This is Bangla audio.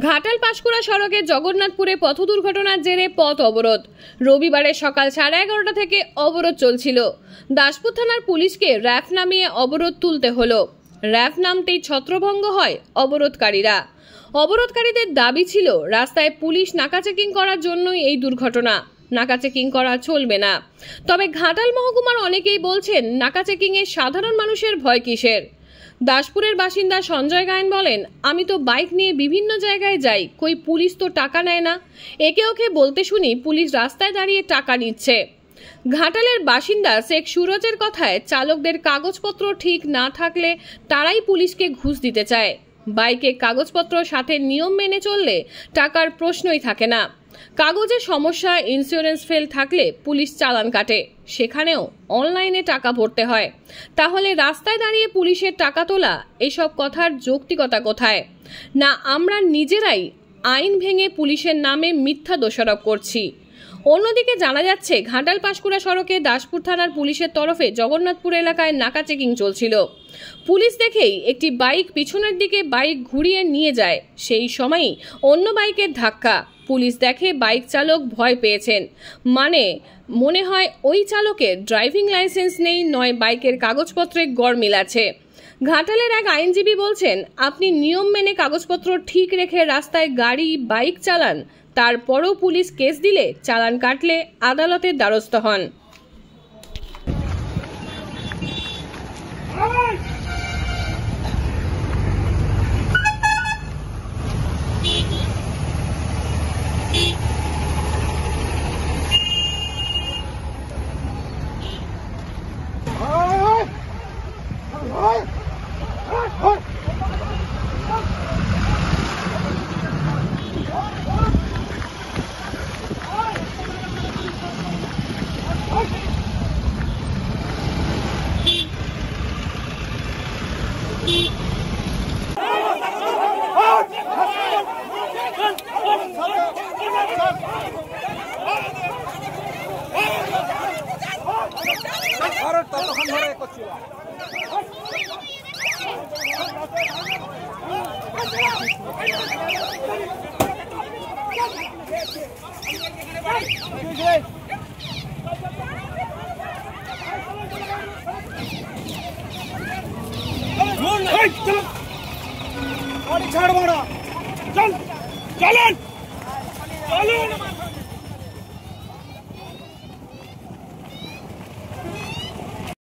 ঘাটাল পাঁশকুড়া সড়কে জগন্নাথপুরে পথ দুর্ঘটনার জেরে পথ অবরোধ। রবিবারে সকাল 11:30 থেকে অবরোধ চলছিল। দাসপুর থানার পুলিশকে র্যাফ নামিয়ে অবরোধ তুলতে হলো। র্যাফ নামতেই ছত্রভঙ্গ হয় অবরোধকারীদের দাবি ছিল রাস্তায় পুলিশ নাকা চেকিং করার জন্যই এই দুর্ঘটনা। নাকা চেকিং করা চলবে না। তবে ঘাটাল মহকুমার অনেকেই বলছেন নাকা চেকিংয়ে সাধারণ মানুষের ভয় কিসের। দাসপুরের বাসিন্দা সঞ্জয় গায়েন বলেন, আমি তো বাইক নিয়ে বিভিন্ন জায়গায় যাই, কই পুলিশ তো টাকা নেয় না। একে ওকে বলতে শুনি পুলিশ রাস্তায় দাঁড়িয়ে টাকা নিচ্ছে। ঘাটালের বাসিন্দা শেখ সুরজের কথায় চালকদের কাগজপত্র ঠিক না থাকলে তারাই পুলিশকে ঘুষ দিতে চায়। বাইকে কাগজপত্র সাথে নিয়ম মেনে চললে টাকার প্রশ্নই থাকে না। কাগজের সমস্যা, ইন্স্যুরেন্স ফেল থাকলে পুলিশ চালান কাটে, সেখানেও অনলাইনে টাকা ভরতে হয়। তাহলে রাস্তায় দাঁড়িয়ে পুলিশের টাকা তোলা, এসব কথার যৌক্তিকতা কোথায়? না আমরা নিজেরাই আইন ভেঙে পুলিশের নামে মিথ্যা দোষারোপ করছি। অন্যদিকে জানা যাচ্ছে ঘাটাল পাঁশকুড়া সড়কে দাসপুর থানার পুলিশের তরফে জগন্নাথপুর এলাকায় নাকা চেকিং চলছিল। পুলিশ দেখেই একটি বাইক পিছনের দিকে বাইক ঘুরিয়ে নিয়ে যায়। সেই সময়ই অন্য বাইকের ধাক্কা। পুলিশ দেখে বাইক চালক ভয় পেয়েছেন, মনে হয় ওই চালকের ড্রাইভিং লাইসেন্স নেই, নয় বাইকের কাগজপত্রে গড়মিল আছে। ঘাটালের এক আইনজীবী বলছেন, আপনি নিয়ম মেনে কাগজপত্র ঠিক রেখে রাস্তায় গাড়ি বাইক চালান, তারপরও পুলিশ কেস দিলে চালান কাটলে আদালতের দ্বারস্থ হন। ছাড় মারা চল।